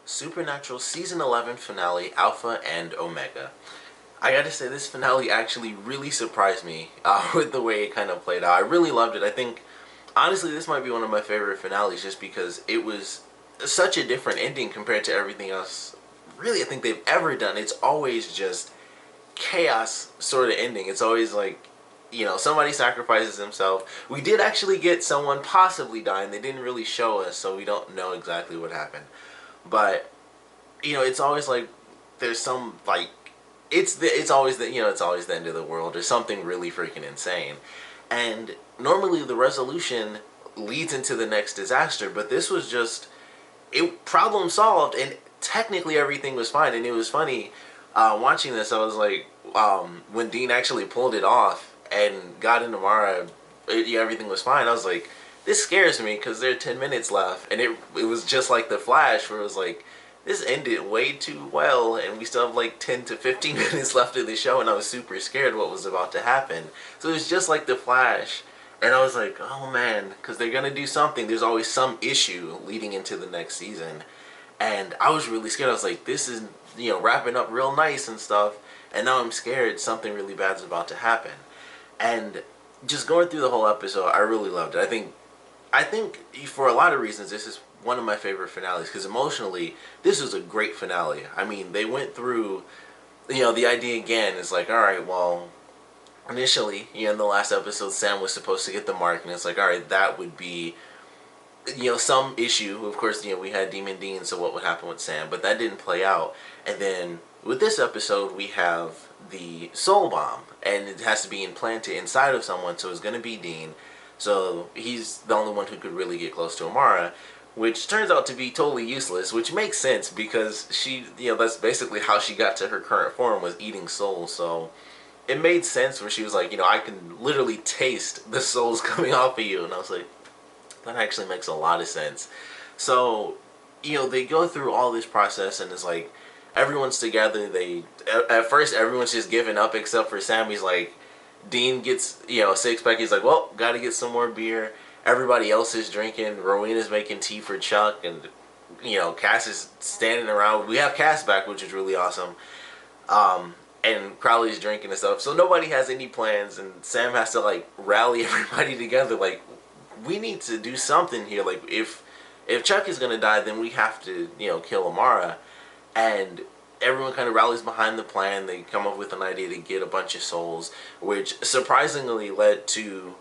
Supernatural Season 11 finale, Alpha and Omega. I gotta say, this finale actually really surprised me with the way it kind of played out. I really loved it. I think, honestly, this might be one of my favorite finales just because it was such a different ending compared to everything else, really, I think they've ever done. It's always just chaos sort of ending. It's always like, somebody sacrifices himself. We did actually get someone possibly dying. They didn't really show us, so we don't know exactly what happened. But it's always like there's some like it's always it's always the end of the world or something really freaking insane. And normally the resolution leads into the next disaster, but this was just it problem solved, and technically everything was fine. And it was funny watching this. I was like, when Dean actually pulled it off and got into Amara, everything was fine. I was like, this scares me because there are 10 minutes left, and it was just like the Flash, where it was like, this ended way too well, and we still have like 10 to 15 minutes left of the show, and I was super scared what was about to happen. So it was just like the Flash, and I was like, oh man, because they're gonna do something. There's always some issue leading into the next season, and I was really scared. I was like, this is wrapping up real nice and stuff, and now I'm scared something really bad's about to happen. And just going through the whole episode, I really loved it. I think for a lot of reasons, this is one of my favorite finales because emotionally, this was a great finale. I mean, they went through, the idea again is like, all right, well, initially, in the last episode, Sam was supposed to get the mark, and it's like, all right, that would be, some issue. Of course, we had Demon Dean, so what would happen with Sam? But that didn't play out. And then with this episode, we have the soul bomb, and it has to be implanted inside of someone, so it's going to be Dean. So he's the only one who could really get close to Amara, which turns out to be totally useless, which makes sense because she, that's basically how she got to her current form, was eating souls. So it made sense when she was like, I can literally taste the souls coming off of you. And I was like, that actually makes a lot of sense. So, they go through all this process, and it's like, everyone's together. At first, everyone's just giving up except for Sam. He's like, Dean gets, a six-pack. He's like, well, gotta get some more beer. Everybody else is drinking. Rowena's making tea for Chuck, and, Cass is standing around. We have Cass back, which is really awesome. And Crowley's drinking and stuff. So nobody has any plans, and Sam has to, like, rally everybody together. Like, we need to do something here. Like, if Chuck is gonna die, then we have to, kill Amara. And everyone kind of rallies behind the plan. They come up with an idea to get a bunch of souls, which surprisingly led to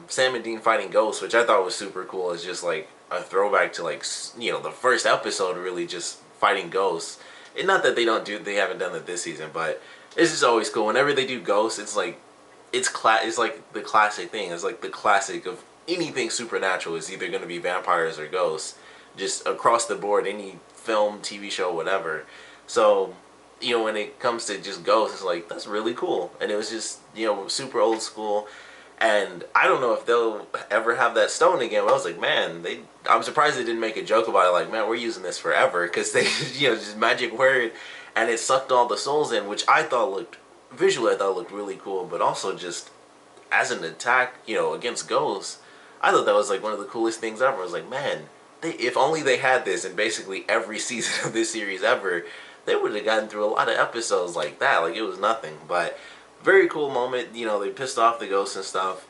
Sam and Dean fighting ghosts, which I thought was super cool. It's just like a throwback to like the first episode, really just fighting ghosts. And not that they haven't done that this season, but it's just always cool. Whenever they do ghosts, it's like it's like the classic thing. It's like the classic of anything supernatural is either going to be vampires or ghosts, just across the board, any film, TV show, whatever. So, when it comes to just ghosts, it's like, that's really cool. And it was just, super old school. And I don't know if they'll ever have that stone again. But I was like, man, I'm surprised they didn't make a joke about it. Like, man, we're using this forever. Because they, just magic word. And it sucked all the souls in, which I thought visually I thought looked really cool. But also just as an attack, against ghosts, I thought that was like one of the coolest things ever. I was like, man, if only they had this in basically every season of this series ever, they would have gotten through a lot of episodes like that. Like, it was nothing. But very cool moment. They pissed off the ghosts and stuff.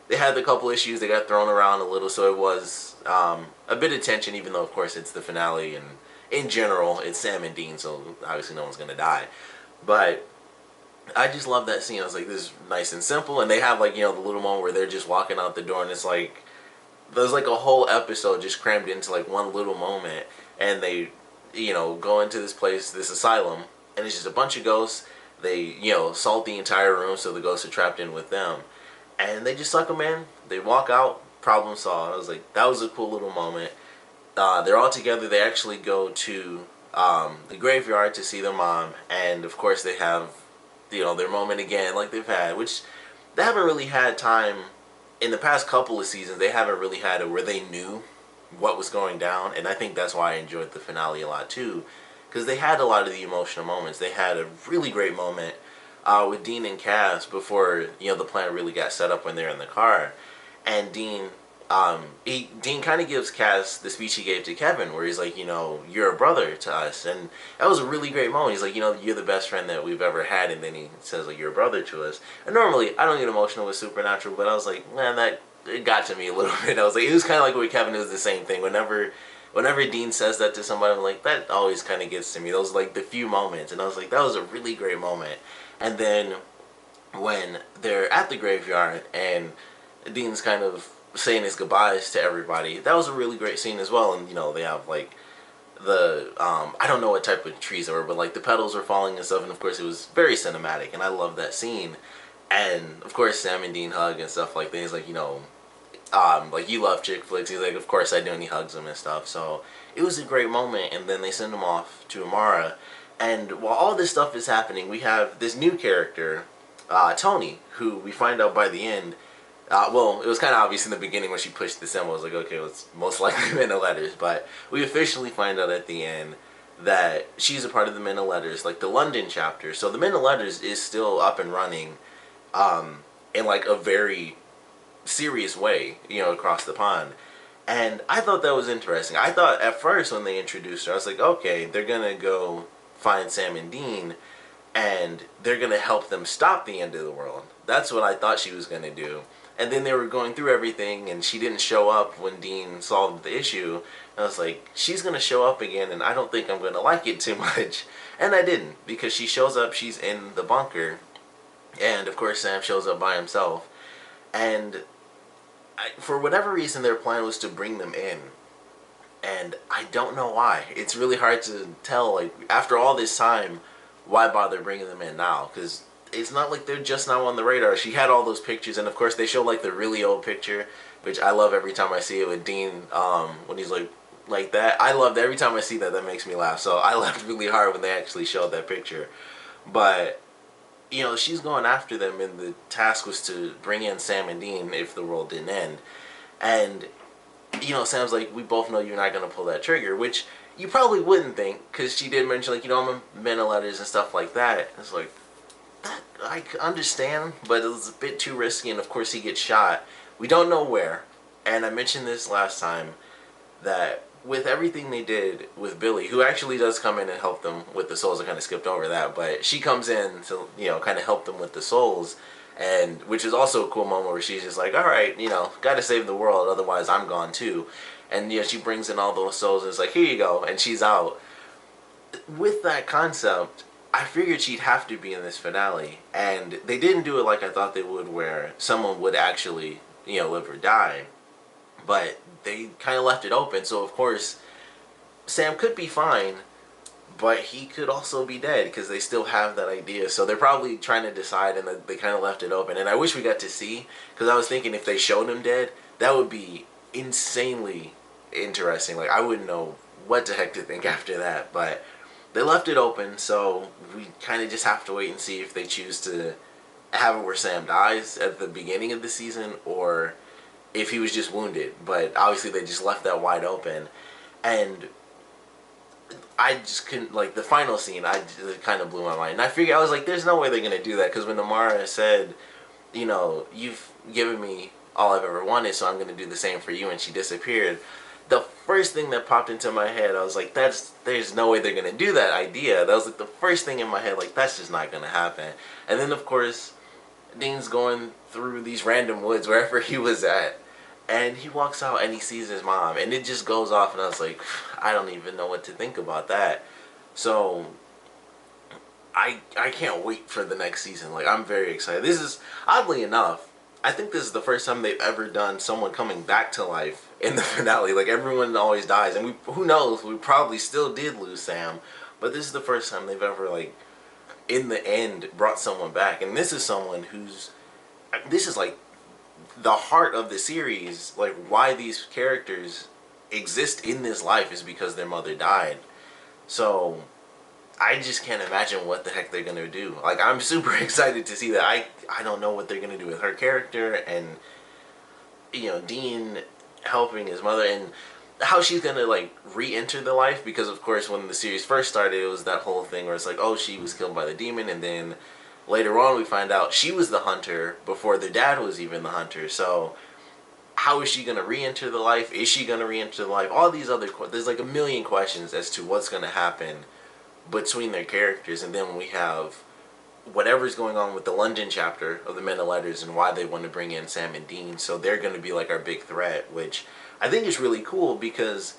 They had a couple issues. They got thrown around a little, so it was a bit of tension, even though, of course, it's the finale. And in general, it's Sam and Dean, so obviously no one's going to die. But I just love that scene. I was like, this is nice and simple. And they have, like, the little moment where they're just walking out the door, and it's like, there's like a whole episode just crammed into like one little moment. And they go into this place, this asylum, and it's just a bunch of ghosts. They, assault the entire room, so the ghosts are trapped in with them. And they just suck them in. They walk out, problem solved. I was like, that was a cool little moment. They're all together. They actually go to the graveyard to see their mom. And, of course, they have, their moment again, like they've had, which they haven't really had time. In the past couple of seasons, they haven't really had it where they knew what was going down, and I think that's why I enjoyed the finale a lot too, because they had a lot of the emotional moments. They had a really great moment with Dean and Cass before the plan really got set up when they're in the car, and Dean Dean kind of gives Cass the speech he gave to Kevin, where he's like, you're a brother to us, and that was a really great moment. He's like, you're the best friend that we've ever had, and then he says like, you're a brother to us. And normally I don't get emotional with Supernatural, but I was like, man, that it got to me a little bit. I was like, it was kind of like with Kevin, it was the same thing. Whenever Dean says that to somebody, I'm like, that always kind of gets to me. Those like the few moments, and I was like, that was a really great moment. And then when they're at the graveyard and Dean's kind of saying his goodbyes to everybody, that was a really great scene as well. And they have like the I don't know what type of trees they were, but like the petals were falling and stuff, and of course it was very cinematic, and I love that scene. And of course Sam and Dean hug and stuff like that. He's like, like, you love chick flicks. He's like, of course I do, and he hugs him and stuff. So it was a great moment. And then they send him off to Amara, and while all this stuff is happening, we have this new character, Tony, who we find out by the end. Well, it was kind of obvious in the beginning when she pushed the symbol. I was like, okay, well, it's most likely Men of Letters. But we officially find out at the end that she's a part of the Men of Letters, like the London chapter. So the Men of Letters is still up and running in like a very serious way, across the pond. And I thought that was interesting. I thought at first when they introduced her, I was like, okay, they're going to go find Sam and Dean, and they're going to help them stop the end of the world. That's what I thought she was going to do. And then they were going through everything, and she didn't show up when Dean solved the issue. And I was like, she's going to show up again, and I don't think I'm going to like it too much. And I didn't, because she shows up, she's in the bunker, and of course Sam shows up by himself. And for whatever reason, their plan was to bring them in. And I don't know why. It's really hard to tell, like, after all this time, why bother bringing them in now? Because it's not like they're just now on the radar. She had all those pictures, and of course they show like the really old picture, which I love every time I see it with Dean, when he's like that. I love that every time I see that. That makes me laugh. So I laughed really hard when they actually showed that picture. But she's going after them, and the task was to bring in Sam and Dean if the world didn't end. And Sam's like, we both know you're not gonna pull that trigger, which you probably wouldn't think, because she did mention, like, I'm a Men of Letters and stuff like that. It's like, that I understand, but it was a bit too risky, and of course he gets shot. We don't know where, and I mentioned this last time, that with everything they did with Billy, who actually does come in and help them with the souls, I kind of skipped over that, but she comes in to, kind of help them with the souls, and which is also a cool moment where she's just like, alright, gotta save the world, otherwise I'm gone too. And she brings in all those souls, and it's like, here you go, and she's out. With that concept, I figured she'd have to be in this finale, and they didn't do it like I thought they would, where someone would actually, live or die, but they kind of left it open. So of course Sam could be fine, but he could also be dead, because they still have that idea. So they're probably trying to decide, and they kind of left it open. And I wish we got to see, because I was thinking if they showed him dead, that would be insanely interesting. Like, I wouldn't know what the heck to think after that, but they left it open, so we kind of just have to wait and see if they choose to have it where Sam dies at the beginning of the season, or if he was just wounded. But obviously they just left that wide open. And I just couldn't, like, the final scene, it kind of blew my mind. And I was like, there's no way they're going to do that, because when Amara said, you've given me all I've ever wanted, so I'm going to do the same for you, and she disappeared, the first thing that popped into my head, I was like, there's no way they're going to do that idea. That was like the first thing in my head, like, that's just not going to happen. And then of course Dean's going through these random woods wherever he was at, and he walks out and he sees his mom, and it just goes off, and I was like, I don't even know what to think about that. So I can't wait for the next season. Like, I'm very excited. This is, oddly enough, I think this is the first time they've ever done someone coming back to life in the finale. Like, everyone always dies, and who knows, we probably still did lose Sam, but this is the first time they've ever, like, in the end, brought someone back. And this is someone this is like the heart of the series. Like, why these characters exist in this life is because their mother died. So I just can't imagine what the heck they're gonna do. Like, I'm super excited to see that. I don't know what they're gonna do with her character, and Dean helping his mother, and how she's gonna, like, re-enter the life, because of course when the series first started, it was that whole thing where it's like, oh, she was killed by the demon, and then later on we find out she was the hunter before their dad was even the hunter. So how is she going to re-enter the life? Is she going to re-enter the life? All these other there's like a million questions as to what's going to happen between their characters. And then we have whatever's going on with the London chapter of the Men of Letters and why they want to bring in Sam and Dean. So they're going to be like our big threat, which I think is really cool because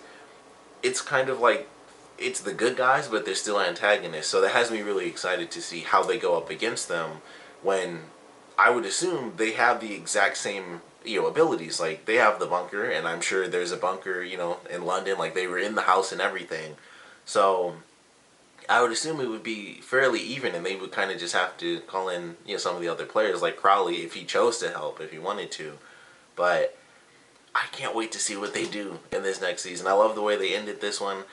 it's kind of like it's the good guys, but they're still antagonists. So that has me really excited to see how they go up against them when I would assume they have the exact same, abilities. Like, they have the bunker, and I'm sure there's a bunker, in London. Like, they were in the house and everything. So I would assume it would be fairly even, and they would kind of just have to call in, some of the other players, like Crowley, if he chose to help, if he wanted to. But I can't wait to see what they do in this next season. I love the way they ended this one.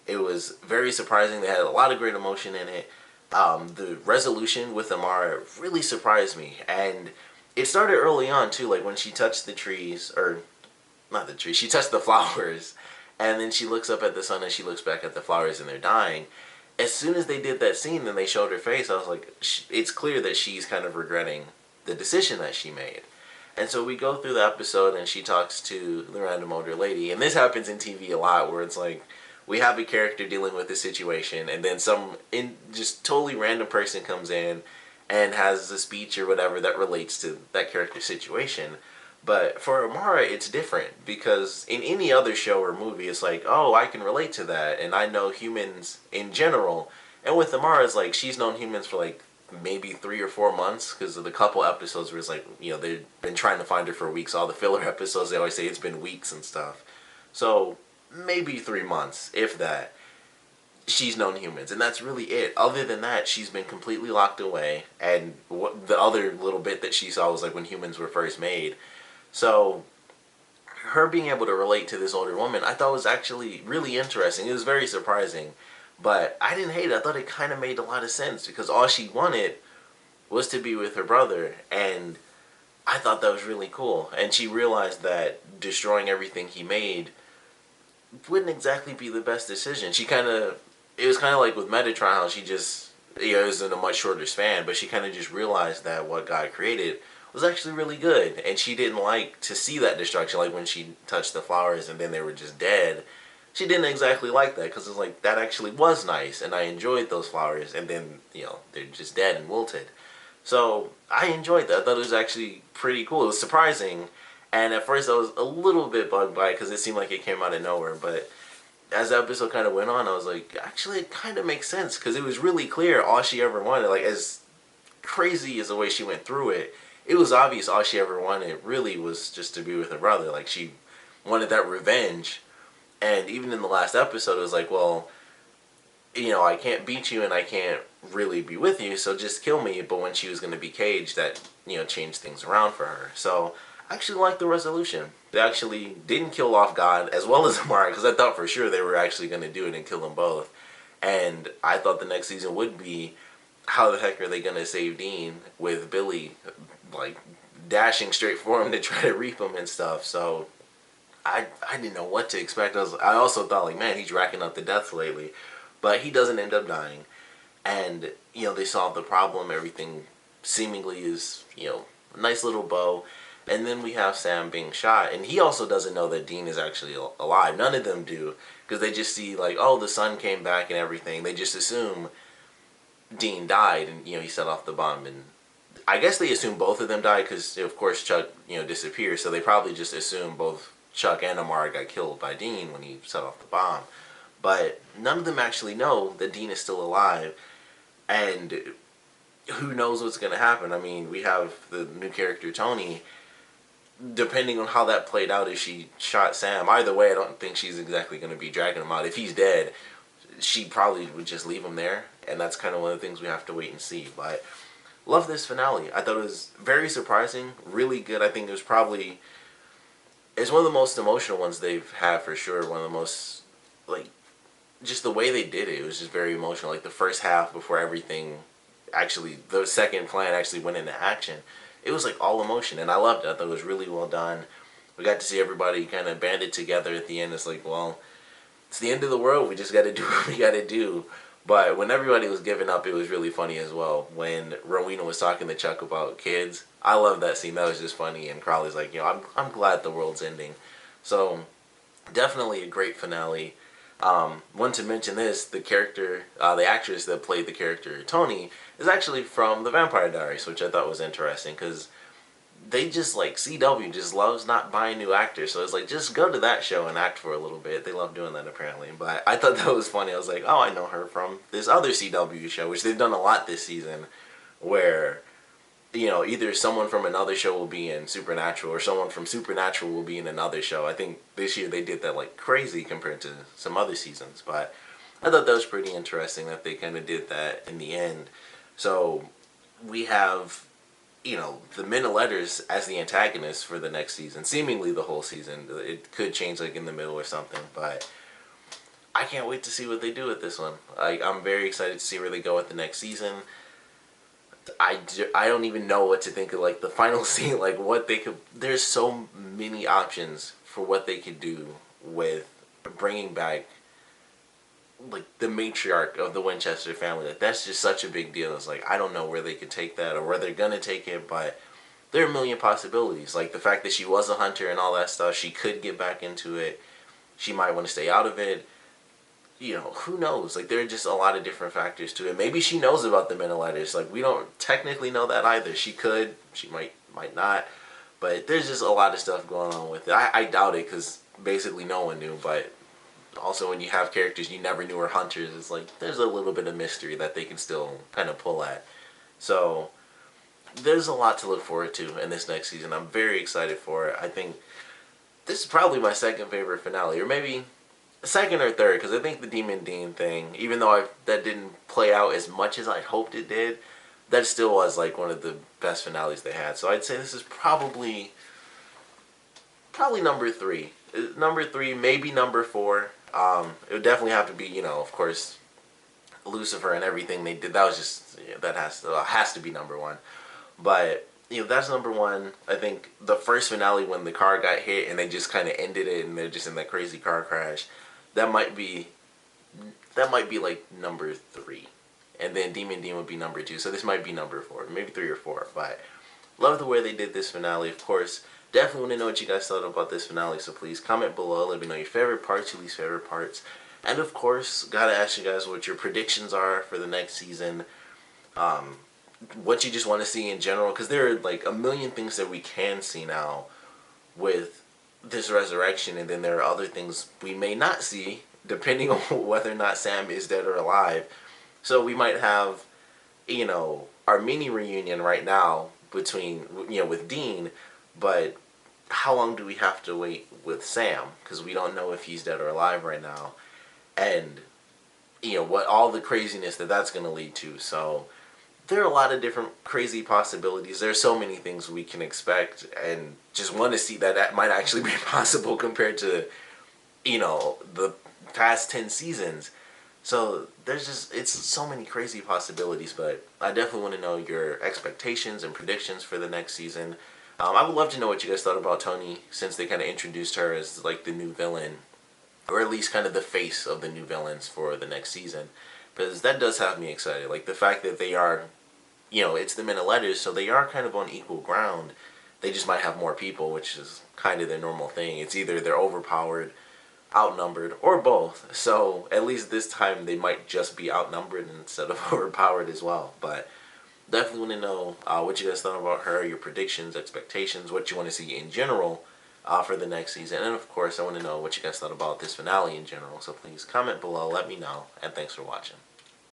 It was very surprising. They had a lot of great emotion in it. The resolution with Amara really surprised me. And it started early on, too. Like, when she touched the trees, or not the trees, she touched the flowers. And then she looks up at the sun and she looks back at the flowers and they're dying. As soon as they did that scene, then they showed her face, I was like, it's clear that she's kind of regretting the decision that she made. And so we go through the episode and she talks to the random older lady. And this happens in TV a lot where it's like, we have a character dealing with a situation and then some just totally random person comes in and has a speech or whatever that relates to that character's situation. But for Amara, it's different because in any other show or movie, it's like, oh, I can relate to that and I know humans in general. And with Amara, it's like she's known humans for like maybe 3 or 4 months because of the couple episodes where it's like, they've been trying to find her for weeks. All the filler episodes, they always say it's been weeks and stuff. So maybe 3 months, if that, she's known humans, and that's really it. Other than that, she's been completely locked away, and the other little bit that she saw was like when humans were first made. So her being able to relate to this older woman, I thought was actually really interesting. It was very surprising, but I didn't hate it. I thought it kind of made a lot of sense because all she wanted was to be with her brother, and I thought that was really cool. And she realized that destroying everything he made wouldn't exactly be the best decision. It was kind of like with Metatron, how she just, it was in a much shorter span, but she kind of just realized that what God created was actually really good, and she didn't like to see that destruction, like when she touched the flowers and then they were just dead. She didn't exactly like that, because it's like, that actually was nice, and I enjoyed those flowers, and then, they're just dead and wilted. So, I enjoyed that. I thought it was actually pretty cool. It was surprising, and at first I was a little bit bugged by it, because it seemed like it came out of nowhere, but as the episode kind of went on, I was like, actually, it kind of makes sense, because it was really clear all she ever wanted. Like, as crazy as the way she went through it, it was obvious all she ever wanted really was just to be with her brother. Like, she wanted that revenge. And even in the last episode, it was like, well, I can't beat you and I can't really be with you, so just kill me. But when she was going to be caged, that, changed things around for her. So I actually liked the resolution. They actually didn't kill off God as well as Amara, because I thought for sure they were actually going to do it and kill them both. And I thought the next season would be, how the heck are they going to save Dean with Billy, like, dashing straight for him to try to reap him and stuff. So I didn't know what to expect. I also thought, like, man, he's racking up the deaths lately. But he doesn't end up dying. And, they solve the problem. Everything seemingly is, a nice little bow. And then we have Sam being shot. And he also doesn't know that Dean is actually alive. None of them do. Because they just see, like, oh, the sun came back and everything. They just assume Dean died and, he set off the bomb. And I guess they assume both of them died because, of course, Chuck, disappeared. So they probably just assume both Chuck and Amara got killed by Dean when he set off the bomb. But none of them actually know that Dean is still alive. And who knows what's going to happen. I mean, we have the new character, Tony. Depending on how that played out, if she shot Sam, either way, I don't think she's exactly going to be dragging him out. If he's dead, she probably would just leave him there. And that's kind of one of the things we have to wait and see. But love this finale. I thought it was very surprising, really good. I think it was probably, it's one of the most emotional ones they've had for sure. One of the most, like, just the way they did it, it was just very emotional. Like, the first half before everything actually, the second plan actually went into action, it was like all emotion, and I loved it. I thought it was really well done. We got to see everybody kind of banded together at the end. It's like, well, it's the end of the world. We just got to do what we got to do. But when everybody was giving up, it was really funny as well. When Rowena was talking to Chuck about kids, I love that scene. That was just funny. And Crowley's like, I'm glad the world's ending. So definitely a great finale. One to mention this, the character, the actress that played the character Tony is actually from The Vampire Diaries, which I thought was interesting because they just like CW just loves not buying new actors, so it's like just go to that show and act for a little bit. They love doing that apparently, but I thought that was funny. I was like, oh, I know her from this other CW show, which they've done a lot this season, where either someone from another show will be in Supernatural or someone from Supernatural will be in another show. I think this year they did that like crazy compared to some other seasons, but I thought that was pretty interesting that they kind of did that in the end. So we have the Men of Letters as the antagonist for the next season, seemingly the whole season. It could change like in the middle or something, but I can't wait to see what they do with this one. I'm very excited to see where they go with the next season. I don't even know what to think of like the final scene, like what they could, there's so many options for what they could do with bringing back like the matriarch of the Winchester family. Like that's just such a big deal. It's like I don't know where they could take that or where they're gonna take it, but there are a million possibilities. Like the fact that she was a hunter and all that stuff, she could get back into it. She might want to stay out of it. Who knows? Like there are just a lot of different factors to it. Maybe she knows about the Men of Letters. Like we don't technically know that either. She could, she might not. But there's just a lot of stuff going on with it. I doubt it because basically no one knew, but also when you have characters you never knew were hunters, it's like there's a little bit of mystery that they can still kind of pull at. So there's a lot to look forward to in this next season. I'm very excited for it. I think this is probably my second favorite finale, or maybe second or third, because I think the Demon Dean thing, even though that didn't play out as much as I hoped it did, that still was like one of the best finales they had. So I'd say this is probably number three. Number three, maybe number four. It would definitely have to be, of course, Lucifer and everything they did. That was just that has to be number one. But that's number one. I think the first finale when the car got hit and they just kind of ended it and they're just in that crazy car crash. That might be like number three, and then Demon Dean would be number two. So this might be number four, maybe three or four. But love the way they did this finale. Of course, definitely want to know what you guys thought about this finale. So please comment below. Let me know your favorite parts, your least favorite parts, and of course, gotta ask you guys what your predictions are for the next season. What you just want to see in general, because there are like a million things that we can see now with this resurrection, and then there are other things we may not see depending on whether or not Sam is dead or alive. So we might have our mini reunion right now between with Dean, but how long do we have to wait with Sam, because we don't know if he's dead or alive right now, and what all the craziness that's going to lead to. So there are a lot of different crazy possibilities. There are so many things we can expect, and just want to see that might actually be possible compared to, the past 10 seasons. So it's so many crazy possibilities, but I definitely want to know your expectations and predictions for the next season. I would love to know what you guys thought about Tony, since they kind of introduced her as like the new villain, or at least kind of the face of the new villains for the next season. Because that does have me excited. Like the fact that they are, it's the Men of Letters, so they are kind of on equal ground. They just might have more people, which is kind of their normal thing. It's either they're overpowered, outnumbered, or both. So at least this time they might just be outnumbered instead of overpowered as well. But definitely want to know what you guys thought about her, your predictions, expectations, what you want to see in general for the next season. And of course, I want to know what you guys thought about this finale in general. So please comment below, let me know, and thanks for watching.